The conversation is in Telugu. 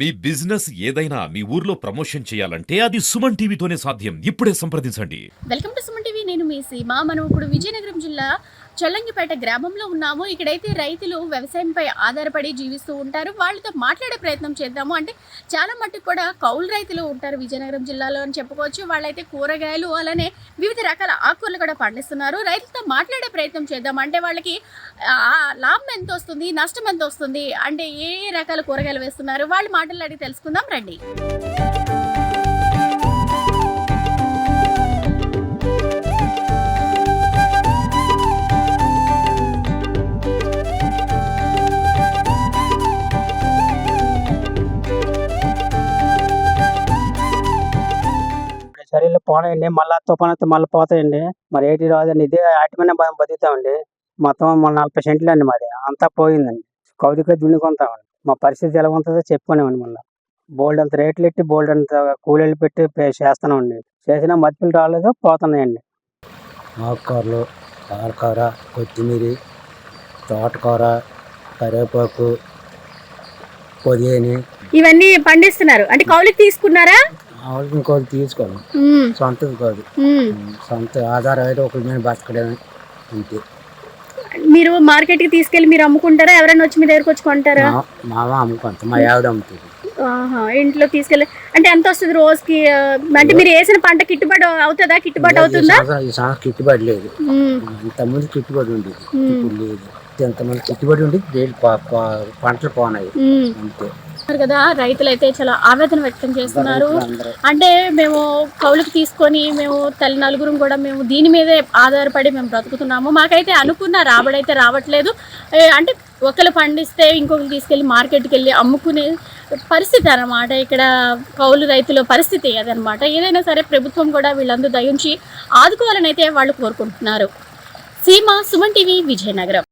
మీ బిజినెస్ ఏదైనా మీ ఊర్లో ప్రమోషన్ చేయాలంటే అది సుమన్ టీవీతోనే సాధ్యం. ఇప్పుడే సంప్రదించండి. Welcome to Suman TV. నేను మీ సీమ. మనం ఇప్పుడు విజయనగరం జిల్లా చొల్లంగిపేట గ్రామంలో ఉన్నాము. ఇక్కడైతే రైతులు వ్యవసాయంపై ఆధారపడి జీవిస్తూ ఉంటారు. వాళ్ళతో మాట్లాడే ప్రయత్నం చేద్దాము. అంటే చాలా మట్టుకు కూడా కౌలు రైతులు ఉంటారు విజయనగరం జిల్లాలో అని చెప్పుకోవచ్చు. వాళ్ళైతే కూరగాయలు అలానే వివిధ రకాల ఆకుకూరలు కూడా పండిస్తున్నారు. రైతులతో మాట్లాడే ప్రయత్నం చేద్దాం. అంటే వాళ్ళకి లాభం ఎంత వస్తుంది, నష్టం ఎంత వస్తుంది, అంటే ఏ రకాల కూరగాయలు వేస్తున్నారు, వాళ్ళ మాటలు అడిగి తెలుసుకుందాం రండి. చర్యలు పోనాయండి. మళ్ళా తుఫాను వస్తే మళ్ళీ పోతాయండి. మరి ఏటి రాదండి. ఇదే ఆటి మీద మనం బతుకుతామండి. మొత్తం మన 40 సెంట్లు అండి మాది. అంతా పోయిందండి. కౌలుకే దున్నుకుంటామండి. మా పరిస్థితి ఎలా ఉంటుందో చెప్పుకోలేమండి. మళ్ళీ బోల్డ్ అంత రేట్లు ఎట్టి బోల్డ్ అంత కూలీలు పెట్టి చేస్తున్నామండి. చేసినా మదుపులు రాలేదు, పోతున్నాయండి. ఆకుకూరలు, పాలకూర, కొత్తిమీర, తోటకూర, కరివేపాకు, పుదీనా ఇవన్నీ పండిస్తున్నారు. అంటే కౌలుకి తీసుకున్నారా? ఆవులకి ఇంకోటి తీసుకోవాలి, సొంతది కాదు. సొంత ఆధారం అయితే ఒకరి మీద బతకడమే అంతే. మీరు మార్కెట్ కి తీసుకెళ్లి మీరు అమ్ముకుంటారా? ఎవరైనా వచ్చి మీ దగ్గరకు వచ్చి కొంటారా? మామ అమ్ముకుంటాం, మా ఆవిడ అమ్ముతుంది. ఇంట్లో తీసుకెళ్ళి అంటే ఎంత వస్తుంది రోజుకి? అంటే మీరు వేసిన పంట గిట్టుబాటు అవుతుందా? గిట్టుబాటు అవుతుందా? ఈ సంవత్సరం గిట్టుబాటు లేదు. ఇంతకుముందు గిట్టుబాటు ఉండేది, ఇప్పుడు లేదు. ఇంతమంది గిట్టుబాటు ఉండేది, పంటలు పోనాయి అంతే కదా. రైతులు అయితే చాలా ఆవేదన వ్యక్తం చేస్తున్నారు. అంటే మేము కౌలుకి తీసుకొని మేము నలుగురం కూడా మేము దీని మీదే ఆధారపడి మేము బ్రతుకుతున్నాము. మాకైతే అనుకున్న రాబడి అయితే రావట్లేదు. అంటే ఒకరు పండిస్తే ఇంకొకరు తీసుకెళ్ళి మార్కెట్కి వెళ్ళి అమ్ముకునే పరిస్థితి అన్నమాట. ఇక్కడ కౌలు రైతుల పరిస్థితి అదనమాట. ఏదైనా సరే ప్రభుత్వం కూడా వీళ్ళందరూ దయించి ఆదుకోవాలని అయితే వాళ్ళు కోరుకుంటున్నారు. సీమ, సుమన్ టీవీ, విజయనగరం.